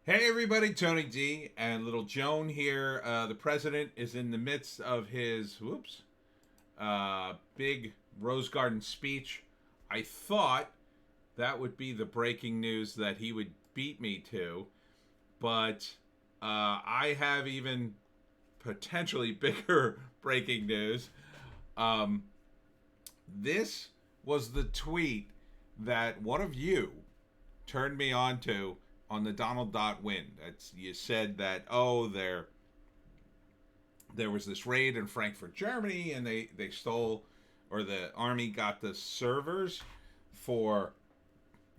Hey everybody, Tony D and little Joan here. The president is in the midst of his big Rose Garden speech. I thought that would be the breaking news that he would beat me to, but I have even potentially bigger breaking news. Um, this was the tweet that one of you turned me on to on the Donald Dot win. That's you said that there was this raid in Frankfurt, Germany, and they stole, or the army got the servers for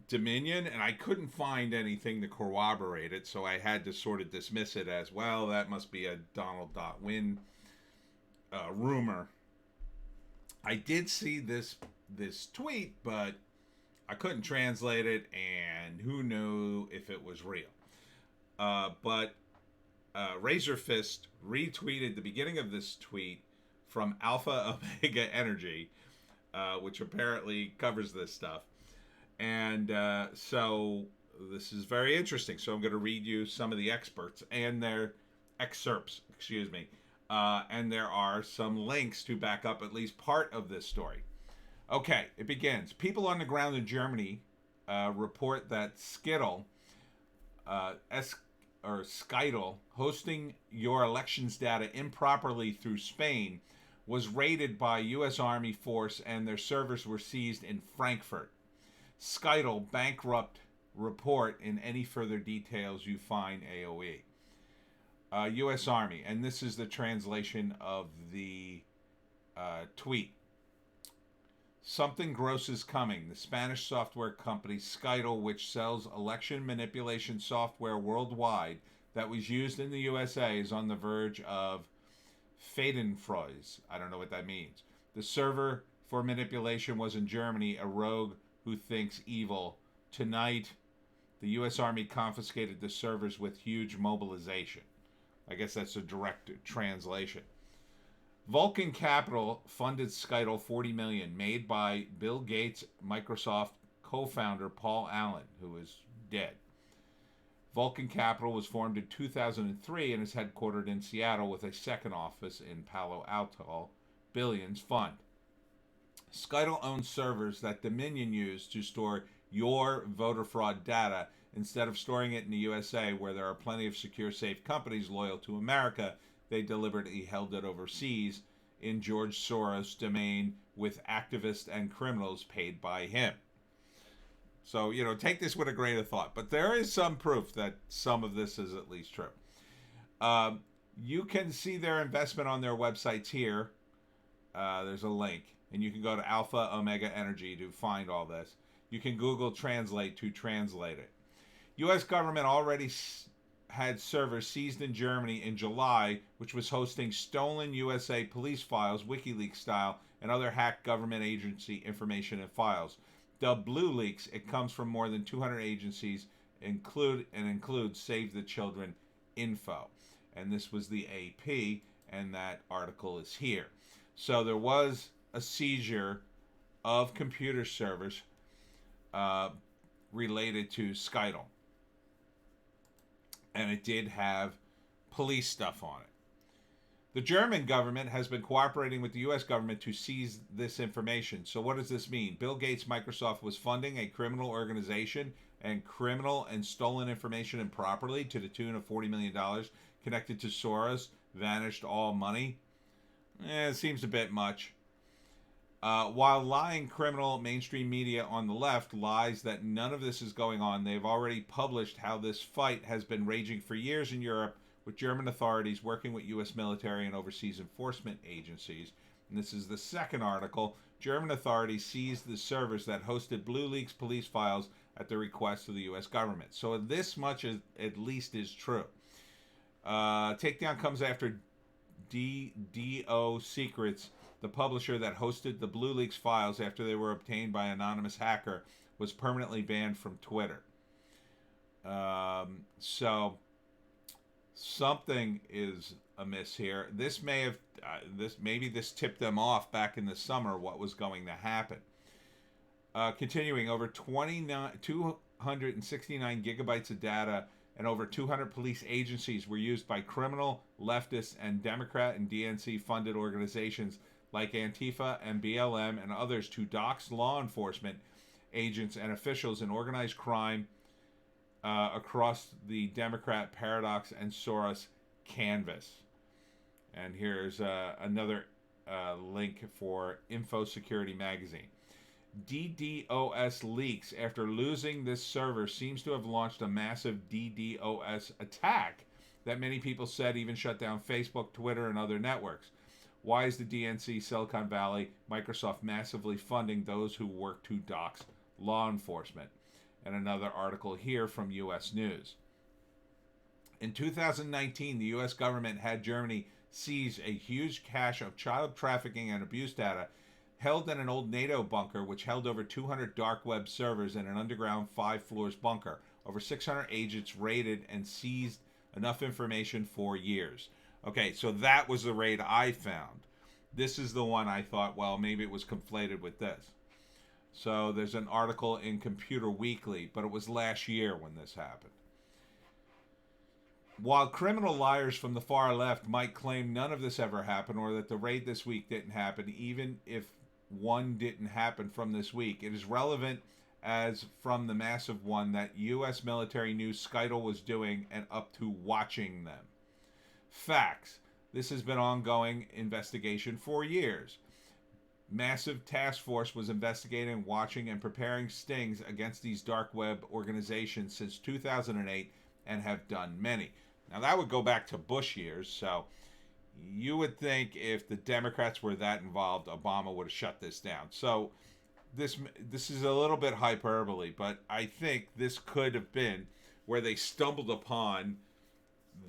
Dominion, and I couldn't find anything to corroborate it, so I had to sort of dismiss it as well. That must be a Donald Dot win rumor. I did see this tweet, but I couldn't translate it, and who knew if it was real. But Razor Fist retweeted the beginning of this tweet from Alpha Omega Energy, which apparently covers this stuff. And so this is very interesting. So I'm going to read you some of the experts and their excerpts, excuse me. And there are some links to back up at least part of this story. Okay, it begins. People on the ground in Germany report that Scytl, Scytl, hosting your elections data improperly through Spain, was raided by U.S. Army force and their servers were seized in Frankfurt. Scytl bankrupt report in any further details you find AOE. U.S. Army, and this is the translation of the tweet. Something gross is coming. The Spanish software company Scytl, which sells election manipulation software worldwide that was used in the USA, is on the verge of Fadenfreuz. I don't know what that means. The server for manipulation was in Germany, a rogue who thinks evil. Tonight, the U.S. Army confiscated the servers with huge mobilization. I guess that's a direct translation. Vulcan Capital funded Scytl $40 million, made by Bill Gates' Microsoft co-founder Paul Allen, who is dead. Vulcan Capital was formed in 2003 and is headquartered in Seattle with a second office in Palo Alto. Billions fund. Scytl owns servers that Dominion used to store your voter fraud data instead of storing it in the USA, where there are plenty of secure, safe companies loyal to America. They deliberately held it overseas in George Soros' domain with activists and criminals paid by him. So, take this with a grain of thought. But there is some proof that some of this is at least true. You can see their investment on their websites here. There's a link. And you can go to Alpha Omega Energy to find all this. You can Google Translate to translate it. U.S. government already had servers seized in Germany in July, which was hosting stolen USA police files, WikiLeaks style, and other hacked government agency information and files. Dubbed Blue Leaks, it comes from more than 200 agencies, includes Save the Children info. And this was the AP, and that article is here. So there was a seizure of computer servers related to Scytl. And it did have police stuff on it. The German government has been cooperating with the U.S. government to seize this information. So what does this mean? Bill Gates' Microsoft was funding a criminal organization and criminal and stolen information improperly to the tune of $40 million connected to Soros, vanished all money. It seems a bit much. While lying criminal mainstream media on the left lies that none of this is going on, they've already published how this fight has been raging for years in Europe, with German authorities working with U.S. military and overseas enforcement agencies. And this is the second article. German authorities seized the servers that hosted Blue Leaks police files at the request of the U.S. government. So this much is, at least is true. Takedown comes after DDO Secrets, the publisher that hosted the Blue Leaks files after they were obtained by an anonymous hacker, was permanently banned from Twitter. So something is amiss here. This may have maybe this tipped them off back in the summer what was going to happen. Continuing, over 269 gigabytes of data and over 200 police agencies were used by criminal, leftist, and Democrat and DNC-funded organizations like Antifa and BLM and others to dox law enforcement agents and officials in organized crime across the Democrat Paradox and Soros canvas. And here's another link for Info Security Magazine. DDoS leaks after losing this server seems to have launched a massive DDoS attack that many people said even shut down Facebook, Twitter, and other networks. Why is the DNC, Silicon Valley, Microsoft massively funding those who work to dox law enforcement? And another article here from U.S. News. In 2019, the U.S. government had Germany seize a huge cache of child trafficking and abuse data held in an old NATO bunker, which held over 200 dark web servers in an underground 5 floors bunker. Over 600 agents raided and seized enough information for years. Okay, so that was the raid I found. This is the one I thought, well, maybe it was conflated with this. So there's an article in Computer Weekly, but it was last year when this happened. While criminal liars from the far left might claim none of this ever happened or that the raid this week didn't happen, even if one didn't happen from this week, it is relevant as from the massive one that U.S. military news Scytl was doing and up to watching them. Facts. This has been ongoing investigation for years. Massive task force was investigating, watching, and preparing stings against these dark web organizations since 2008 and have done many. Now that would go back to Bush years, so you would think if the Democrats were that involved, Obama would have shut this down. So this is a little bit hyperbole, but I think this could have been where they stumbled upon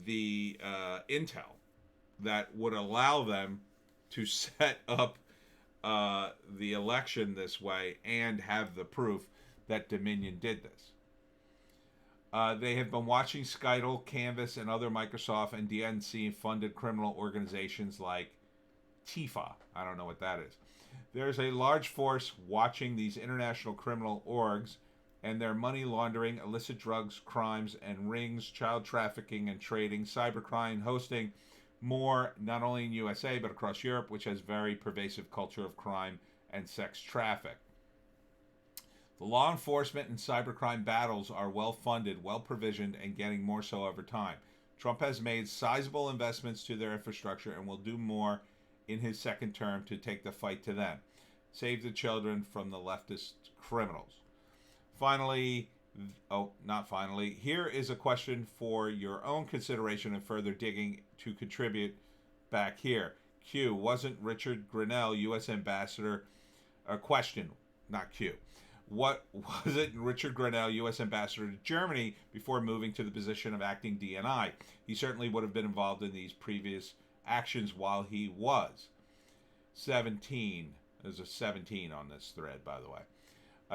the intel that would allow them to set up the election this way and have the proof that Dominion did this. They have been watching Scytl, Canvas, and other Microsoft and DNC-funded criminal organizations like Tifa. I don't know what that is. There's a large force watching these international criminal orgs and their money laundering, illicit drugs, crimes, and rings, child trafficking and trading, cybercrime, hosting, more, not only in USA, but across Europe, which has very pervasive culture of crime and sex traffic. The law enforcement and cybercrime battles are well-funded, well-provisioned, and getting more so over time. Trump has made sizable investments to their infrastructure and will do more in his second term to take the fight to them. Save the children from the leftist criminals. Finally, here is a question for your own consideration and further digging to contribute back here. Q, wasn't Richard Grenell, U.S. Ambassador, question, not Q. What was it Richard Grenell, U.S. Ambassador to Germany, before moving to the position of acting DNI? He certainly would have been involved in these previous actions while he was. 17. There's a 17 on this thread, by the way.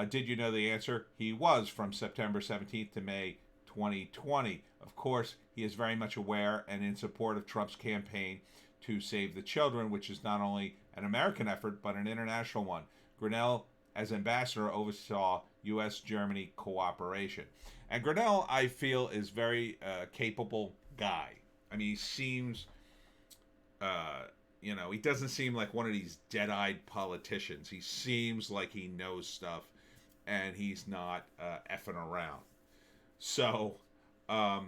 Did you know the answer? He was from September 17th to May 2020. Of course, he is very much aware and in support of Trump's campaign to save the children, which is not only an American effort, but an international one. Grenell, as ambassador, oversaw U.S.-Germany cooperation. And Grenell, I feel, is very capable guy. I mean, he seems, he doesn't seem like one of these dead-eyed politicians. He seems like he knows stuff, and he's not effing around. So, the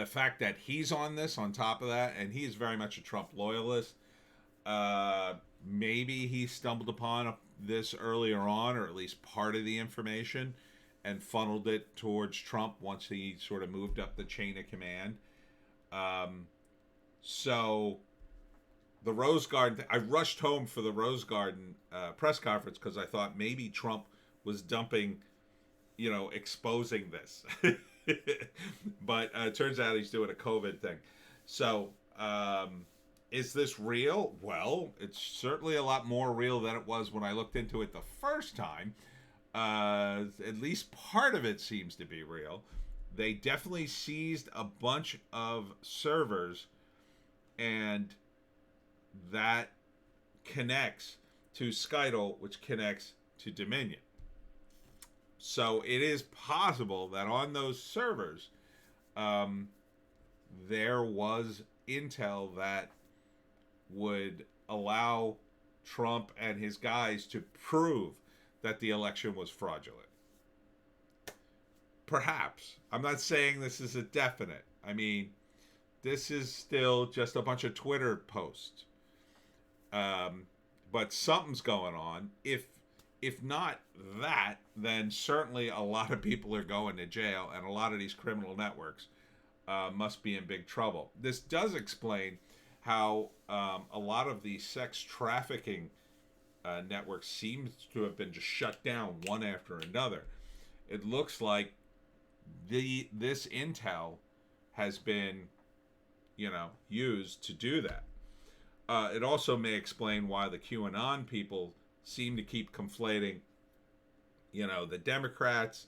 fact that he's on this, on top of that, and he is very much a Trump loyalist, maybe he stumbled upon this earlier on, or at least part of the information, and funneled it towards Trump once he sort of moved up the chain of command. So the Rose Garden, I rushed home for the Rose Garden press conference because I thought maybe Trump was dumping, exposing this. But it turns out he's doing a COVID thing. So, is this real? Well, it's certainly a lot more real than it was when I looked into it the first time. At least part of it seems to be real. They definitely seized a bunch of servers, and that connects to Scytl, which connects to Dominion. So it is possible that on those servers, um, there was intel that would allow Trump and his guys to prove that the election was fraudulent. Perhaps. I'm not saying this is a definite. I mean, this is still just a bunch of Twitter posts. Um, but something's going on. If not that, then certainly a lot of people are going to jail, and a lot of these criminal networks must be in big trouble. This does explain how a lot of the sex trafficking networks seems to have been just shut down one after another. It looks like this intel has been, used to do that. It also may explain why the QAnon people seem to keep conflating, the Democrats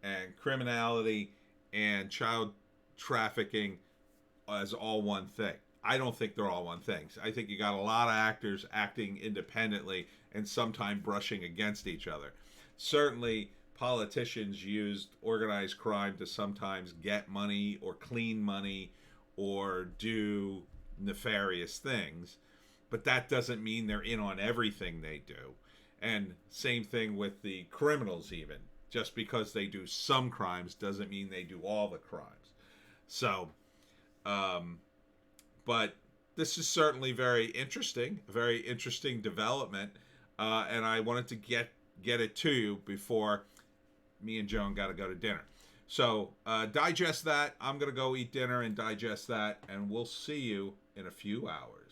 and criminality and child trafficking as all one thing. I don't think they're all one thing. I think you got a lot of actors acting independently and sometimes brushing against each other. Certainly, politicians used organized crime to sometimes get money or clean money or do nefarious things, but that doesn't mean they're in on everything they do. And same thing with the criminals, even. Just because they do some crimes doesn't mean they do all the crimes. So, but this is certainly very interesting, a very interesting development, and I wanted to get it to you before me and Joan got to go to dinner. So digest that. I'm going to go eat dinner and digest that, and we'll see you in a few hours.